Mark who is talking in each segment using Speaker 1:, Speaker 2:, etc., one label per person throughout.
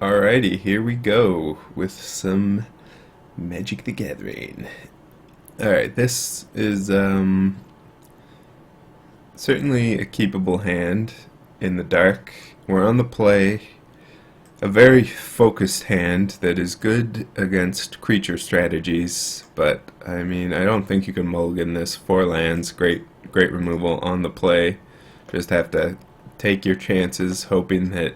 Speaker 1: Alrighty, here we go with some Magic the Gathering. Alright, this is certainly a keepable hand in the dark. We're on the play. A very focused hand that is good against creature strategies, but I mean, I don't think you can mulligan this. 4 lands, great removal on the play. Just have to take your chances, hoping that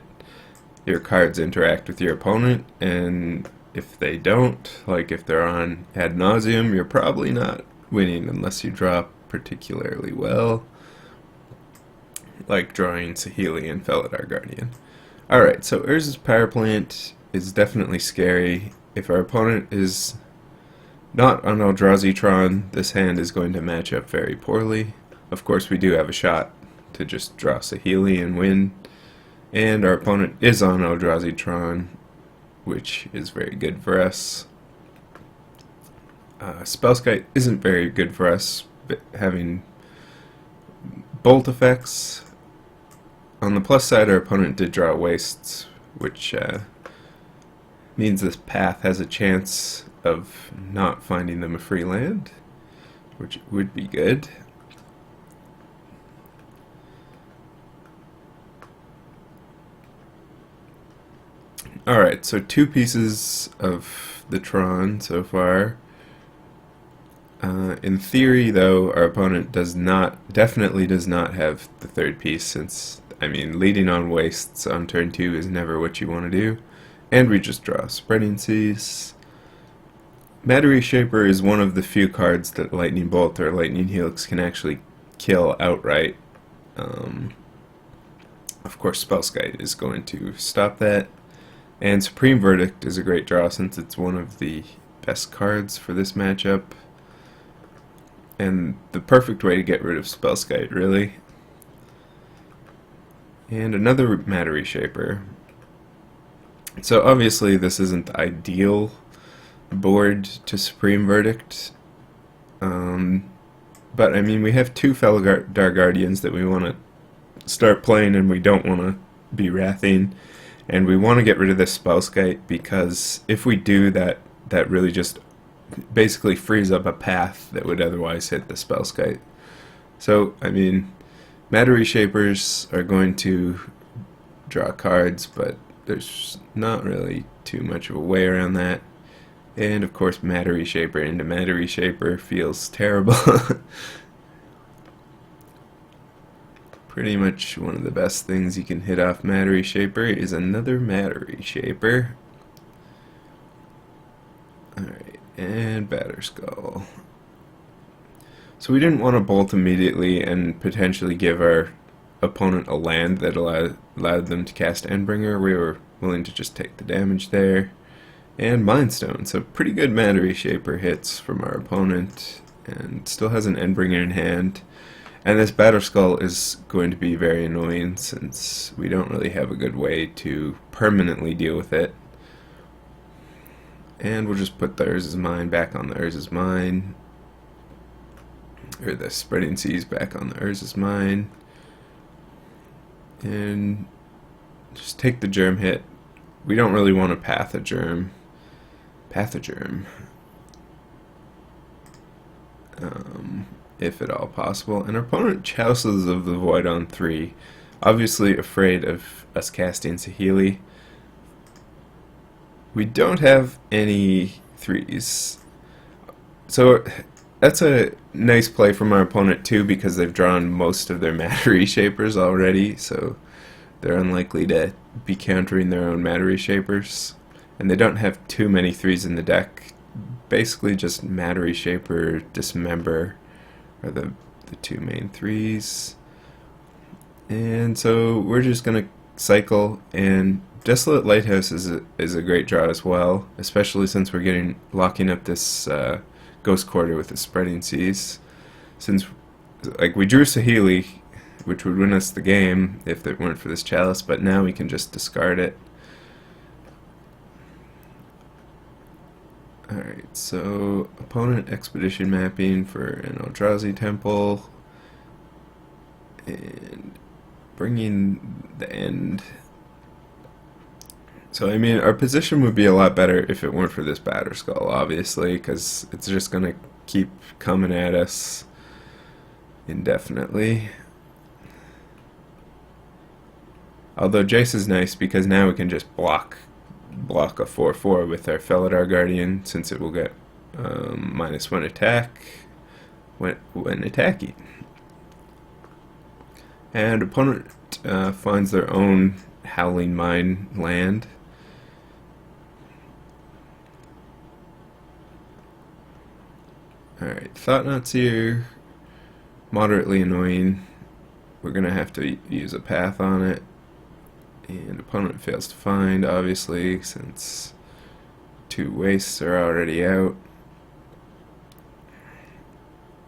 Speaker 1: your cards interact with your opponent, and if they don't, like if they're on ad nauseum, you're probably not winning unless you draw particularly well, like drawing Saheeli and Felidar Guardian. Alright, so Urza's Power Plant is definitely scary. If our opponent is not on Eldrazi Tron, this hand is going to match up very poorly. Of course, we do have a shot to just draw Saheeli and win. And our opponent is on Eldrazi Tron, which is very good for us. Spellskite isn't very good for us, but having bolt effects. On the plus side, our opponent did draw wastes, which means this path has a chance of not finding them a free land, which would be good. Alright, so 2 pieces of the Tron so far. In theory, though, our opponent definitely does not have the 3rd piece, since, I mean, leading on wastes on turn 2 is never what you want to do. And we just draw Spreading Seas. Matter Reshaper is one of the few cards that Lightning Bolt or Lightning Helix can actually kill outright. Of course, Spellskite is going to stop that. And Supreme Verdict is a great draw since it's one of the best cards for this matchup. And the perfect way to get rid of Spellskite, really. And another Matter Reshaper. So obviously this isn't the ideal board to Supreme Verdict. But I mean, we have 2 Felidar Guardians that we want to start playing, and we don't want to be wrathing. And we want to get rid of this Spellskite, because if we do that, that really just basically frees up a path that would otherwise hit the Spellskite. So, I mean, Matter Reshapers are going to draw cards, but there's not really too much of a way around that. And of course, Matter Reshaper into Matter Reshaper feels terrible. Pretty much one of the best things you can hit off Matter Reshaper is another Matter Reshaper. Alright, and Batterskull. So we didn't want to bolt immediately and potentially give our opponent a land that allowed them to cast Endbringer. We were willing to just take the damage there. And Mindstone, so pretty good Matter Reshaper hits from our opponent, and still has an Endbringer in hand. And this Batterskull is going to be very annoying since we don't really have a good way to permanently deal with it. And we'll just put the Urza's Mine back on the Urza's Mine. Or the Spreading Seas back on the Urza's Mine. And just take the Germ hit. We don't really want to Pathogerm. If at all possible. And our opponent Chalices of the Void on 3. Obviously afraid of us casting Saheeli. We don't have any 3s. So that's a nice play from our opponent too, because they've drawn most of their Matter Reshapers already, so they're unlikely to be countering their own Matter Reshapers. And they don't have too many 3s in the deck. Basically just Matter Reshaper, Dismember are the 2 main 3s. And so we're just going to cycle, and Desolate Lighthouse is a great draw as well, especially since we're locking up this Ghost Quarter with the Spreading Seas. Since, like, we drew Saheeli, which would win us the game if it weren't for this Chalice, but now we can just discard it. Alright, so opponent Expedition mapping for an Eldrazi Temple, and bringing the end. So, I mean, our position would be a lot better if it weren't for this batter skull, obviously, because it's just going to keep coming at us indefinitely. Although Jace is nice because now we can just block a 4/4 with our Felidar Guardian, since it will get -1 attack when attacking. And opponent finds their own Howling Mine land. Alright, Thought-Knot's here. Moderately annoying. We're going to have to use a path on it. And opponent fails to find, obviously, since 2 wastes are already out.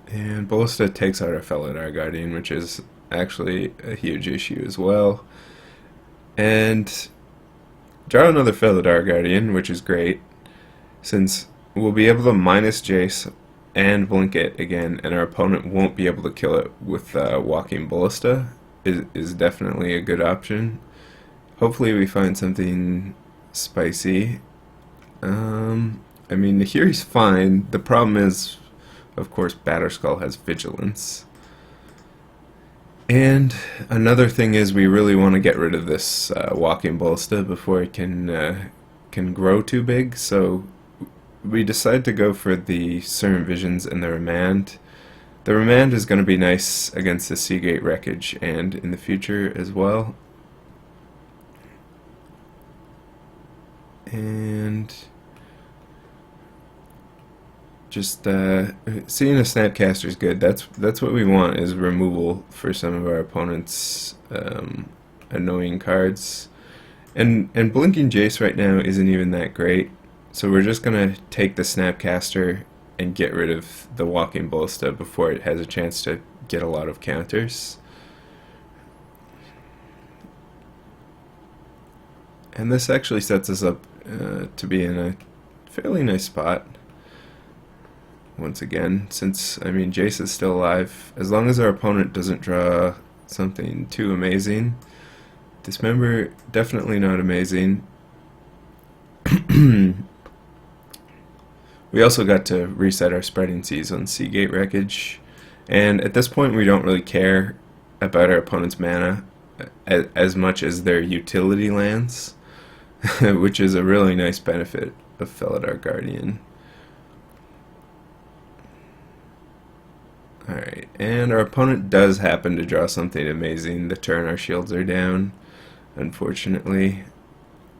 Speaker 1: And Ballista takes out our Felidar Guardian, which is actually a huge issue as well. And draw another Felidar Guardian, which is great, since we'll be able to minus Jace and blink it again, and our opponent won't be able to kill it with Walking Ballista. Is definitely a good option. Hopefully we find something spicy. I mean, here he's fine. The problem is, of course, Batterskull has Vigilance. And another thing is we really want to get rid of this Walking Ballista before it can grow too big, so we decide to go for the Serum Visions and the Remand. The Remand is going to be nice against the Seagate Wreckage and in the future as well. And just seeing a Snapcaster is good. That's what we want, is removal for some of our opponent's annoying cards. And blinking Jace right now isn't even that great, so we're just gonna take the Snapcaster and get rid of the Walking Ballista before it has a chance to get a lot of counters. And this actually sets us up to be in a fairly nice spot. Once again, since, I mean, Jace is still alive, as long as our opponent doesn't draw something too amazing. Dismember, definitely not amazing. We also got to reset our Spreading Seas on Seagate Wreckage, and at this point we don't really care about our opponent's mana as much as their utility lands, which is a really nice benefit of Felidar Guardian. Alright, and our opponent does happen to draw something amazing the turn our shields are down, unfortunately.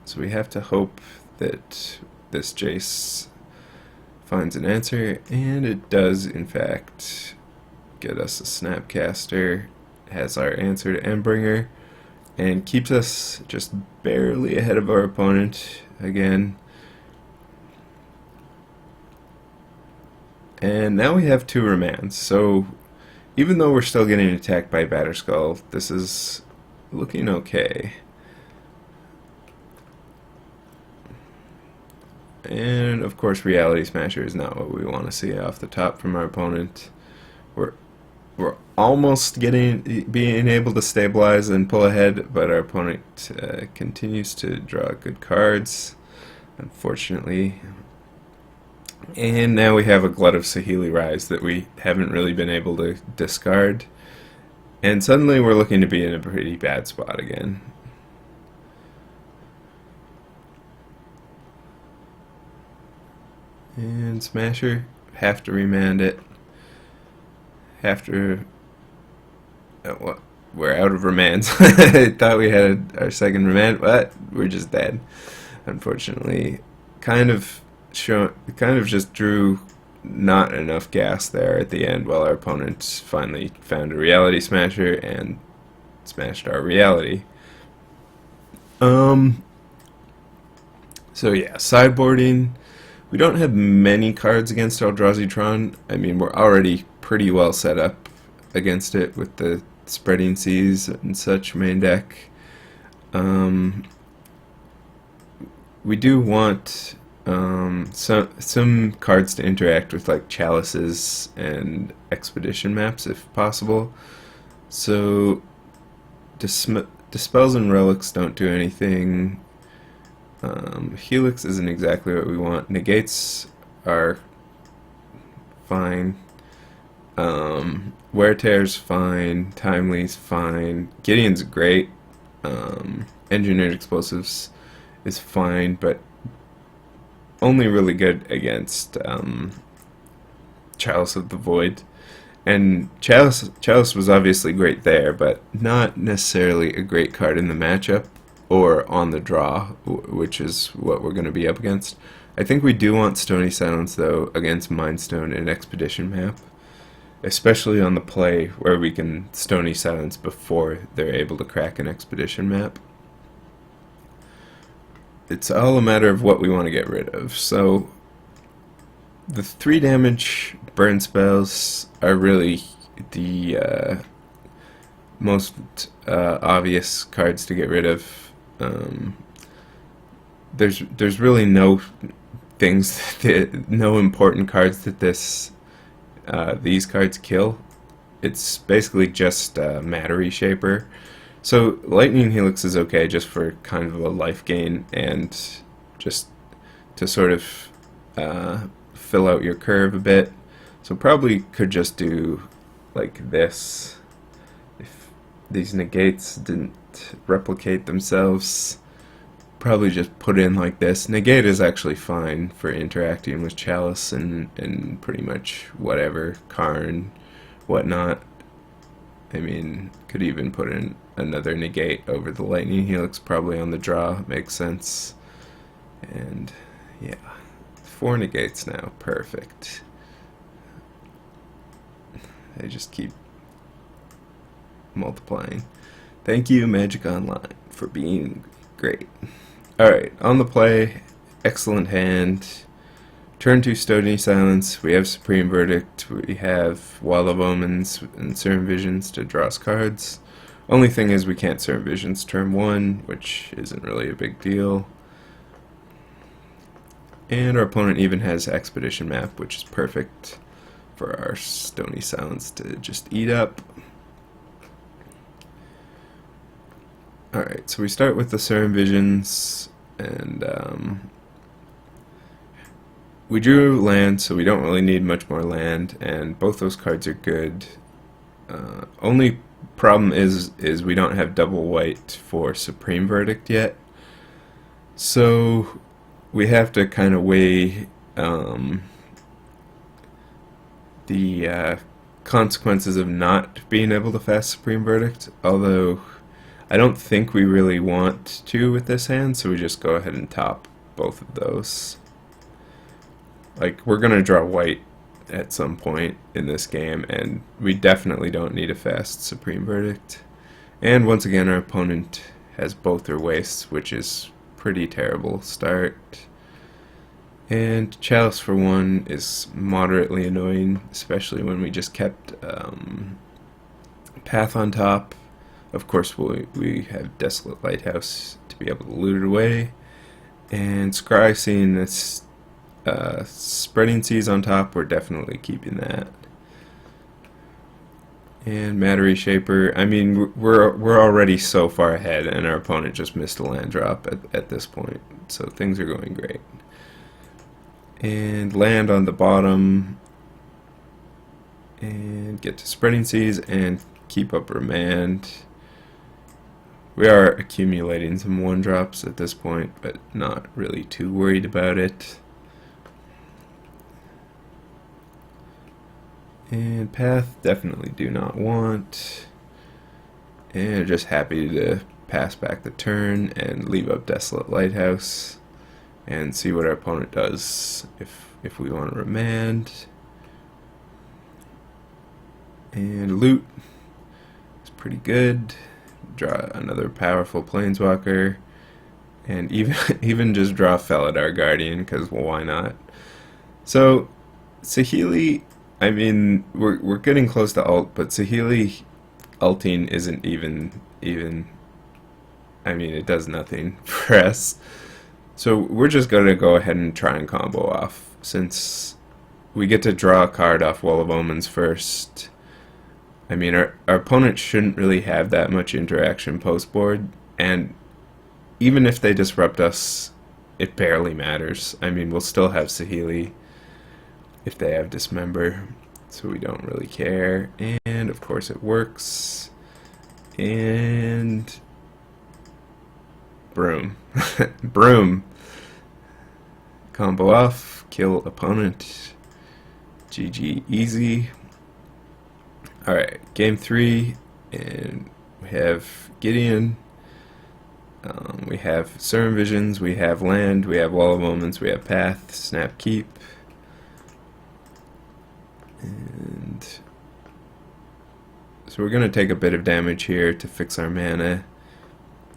Speaker 1: So we have to hope that this Jace finds an answer, and it does in fact get us a Snapcaster, has our answer to Endbringer, and keeps us just barely ahead of our opponent again. And now we have 2 Remands, so even though we're still getting attacked by Batterskull, this is looking okay. And of course Reality Smasher is not what we want to see off the top from our opponent. We're almost being able to stabilize and pull ahead, but our opponent continues to draw good cards, unfortunately. And now we have a Glut of Saheeli Rise that we haven't really been able to discard, and suddenly we're looking to be in a pretty bad spot again. And Smasher, have to remand it. Have to... what? We're out of remands. I thought we had our second remand, but we're just dead, unfortunately. Kind of just drew not enough gas there at the end, while our opponent finally found a Reality Smasher and smashed our reality. So yeah, sideboarding. We don't have many cards against Eldrazi Tron. I mean, we're already pretty well set up against it with the Spreading Seas and such main deck. We do want some cards to interact with, like Chalices and Expedition maps if possible. So Dispels and Relics don't do anything. Helix isn't exactly what we want. Negates are fine. Wear Tear's fine. Timely's fine. Gideon's great. Engineered Explosives is fine, but only really good against Chalice of the Void. And Chalice was obviously great there, but not necessarily a great card in the matchup or on the draw, which is what we're going to be up against. I think we do want Stony Silence, though, against Mindstone and Expedition map, especially on the play where we can Stony Silence before they're able to crack an Expedition map. It's all a matter of what we want to get rid of. So the 3 damage burn spells are really the most obvious cards to get rid of. There's really no things no important cards that these cards kill. It's basically just Matter Reshaper. So Lightning Helix is okay just for kind of a life gain and just to sort of fill out your curve a bit. So probably could just do like this if these negates didn't replicate themselves. Probably just put in like this. Negate is actually fine for interacting with Chalice and pretty much whatever, Karn, whatnot. I mean, could even put in another negate over the Lightning Helix, probably on the draw, makes sense. And yeah, 4 negates now, perfect. They just keep multiplying. Thank you, Magic Online, for being great. Alright, on the play, excellent hand. Turn 2 Stony Silence, we have Supreme Verdict, we have Wall of Omens and Certain Visions to draw us cards. Only thing is we can't Certain Visions turn 1, which isn't really a big deal. And our opponent even has Expedition Map, which is perfect for our Stony Silence to just eat up. Alright, so we start with the Certain Visions, and we drew land, so we don't really need much more land, and both those cards are good. Only problem is we don't have double white for Supreme Verdict yet, so we have to kind of weigh the consequences of not being able to fast Supreme Verdict, although I don't think we really want to with this hand, so we just go ahead and top both of those. Like, we're going to draw white at some point in this game, and we definitely don't need a fast Supreme Verdict. And once again, our opponent has both their wastes, which is pretty terrible start. And Chalice for 1 is moderately annoying, especially when we just kept Path on top. Of course, we have Desolate Lighthouse to be able to loot it away. And Scry, seeing this Spreading Seas on top, we're definitely keeping that. And Matter Reshaper, I mean, we're already so far ahead, and our opponent just missed a land drop at this point, so things are going great. And land on the bottom, and get to Spreading Seas, and keep up Remand. We are accumulating some 1-drops at this point, but not really too worried about it. And Path, definitely do not want. And just happy to pass back the turn and leave up Desolate Lighthouse and see what our opponent does if we want to remand. And loot is pretty good. Draw another powerful Planeswalker, and even just draw Felidar Guardian, because, well, why not? So Saheeli, I mean, we're getting close to ult, but Saheeli ulting isn't even I mean, it does nothing for us. So we're just going to go ahead and try and combo off, since we get to draw a card off Wall of Omens first. I mean, our opponent shouldn't really have that much interaction post board, and even if they disrupt us it barely matters. I mean, we'll still have Saheeli if they have Dismember, so we don't really care. And of course it works. And Broom. Broom. Combo off, kill opponent. GG easy. Alright, game 3, and we have Gideon. We have Sermon Visions, we have Land, we have Wall of Omens, we have Path, Snap Keep. And so we're going to take a bit of damage here to fix our mana.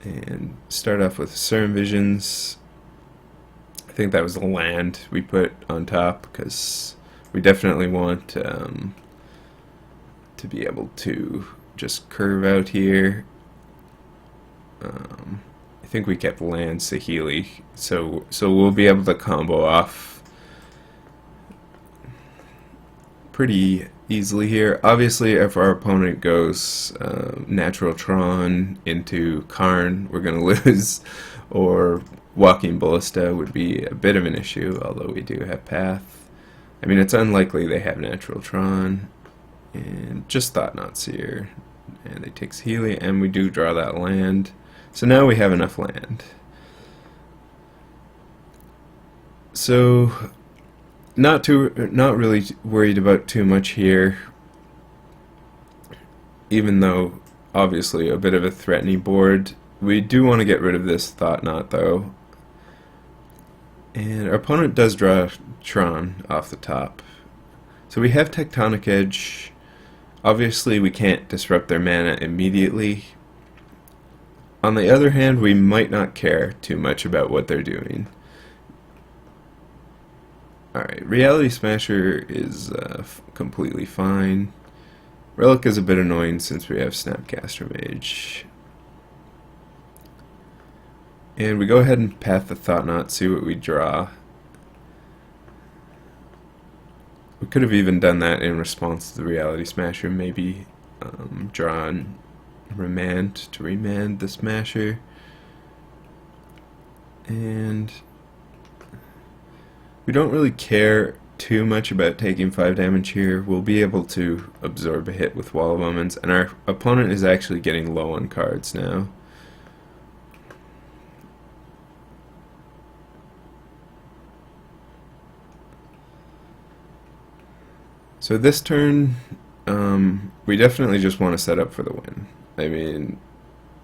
Speaker 1: And start off with Sermon Visions. I think that was the Land we put on top because we definitely want to be able to just curve out here. I think we kept Land Saheeli, so we'll be able to combo off pretty easily here. Obviously, if our opponent goes Natural Tron into Karn, we're going to lose, or Walking Ballista would be a bit of an issue, although we do have Path. I mean, it's unlikely they have Natural Tron, and just Thought-Knot Seer, and they take Saheeli, and we do draw that Land. So now we have enough land. So not really worried about too much here, even though obviously a bit of a threatening board. We do want to get rid of this Thought-Knot though. And our opponent does draw Tron off the top. So we have Tectonic Edge. Obviously we can't disrupt their mana immediately. On the other hand, we might not care too much about what they're doing. Alright, Reality Smasher is completely fine. Relic is a bit annoying since we have Snapcaster Mage. And we go ahead and Path the Thought-Knot, see what we draw. We could have even done that in response to the Reality Smasher, maybe drawn Remand to remand the Smasher. And we don't really care too much about taking 5 damage here. We'll be able to absorb a hit with Wall of Omens, and our opponent is actually getting low on cards now. So this turn, we definitely just want to set up for the win. I mean,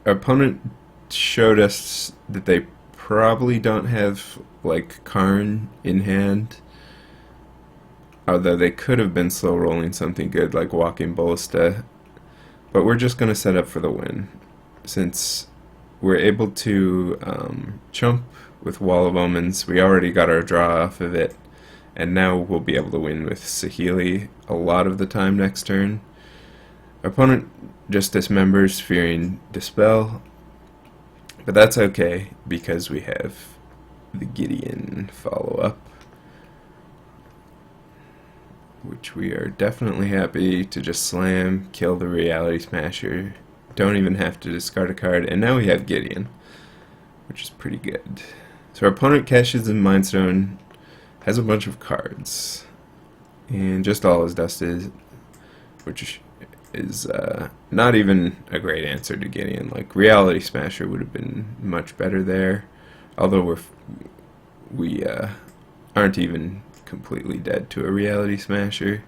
Speaker 1: our opponent showed us that they probably don't have, like, Karn in hand. Although they could have been slow rolling something good like Walking Ballista. But we're just going to set up for the win. Since we're able to chump with Wall of Omens, we already got our draw off of it. And now we'll be able to win with Saheeli a lot of the time next turn. Our opponent just dismembers, fearing Dispel. But that's okay, because we have the Gideon follow-up, which we are definitely happy to just slam, kill the Reality Smasher. Don't even have to discard a card, and now we have Gideon, which is pretty good. So our opponent cashes in Mind Stone, has a bunch of cards, and just all his dust is, which is not even a great answer to Gideon. Like, Reality Smasher would have been much better there, although we aren't even completely dead to a Reality Smasher.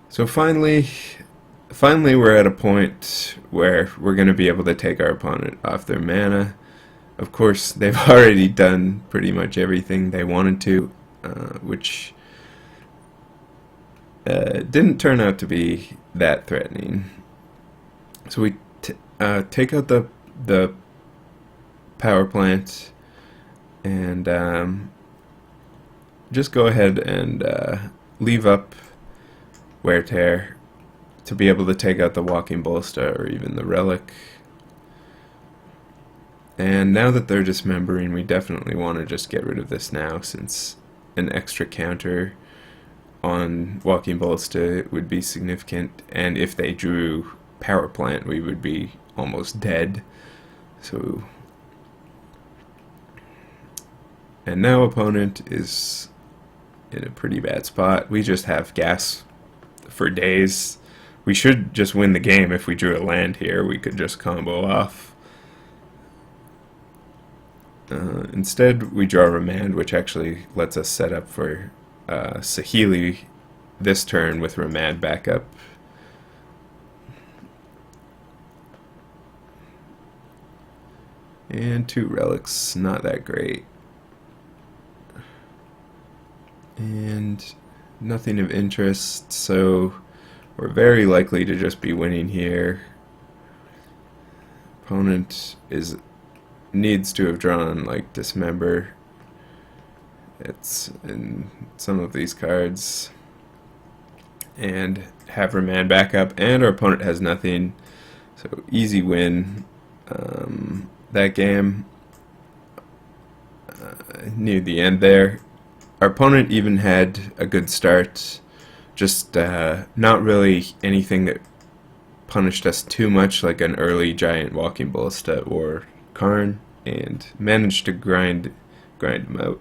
Speaker 1: So finally we're at a point where we're going to be able to take our opponent off their mana. Of course, they've already done pretty much everything they wanted to, which didn't turn out to be that threatening. So we take out the power plant and just go ahead and leave up Wear Tear to be able to take out the Walking Ballista or even the Relic. And now that they're dismembering, we definitely want to just get rid of this now, since an extra counter on Walking Ballista would be significant, and if they drew Power Plant, we would be almost dead. So, and now opponent is in a pretty bad spot. We just have gas for days. We should just win the game if we drew a land here. We could just combo off. Instead, we draw Remand, which actually lets us set up for Saheeli this turn with Remand backup. And 2 relics, not that great. And nothing of interest, so we're very likely to just be winning here. Opponent needs to have drawn like Dismember. It's in some of these cards. And have Remand backup, and our opponent has nothing, so easy win. That game, near the end there, our opponent even had a good start, just not really anything that punished us too much, like an early giant walking ballista or Karn, and managed to grind him out.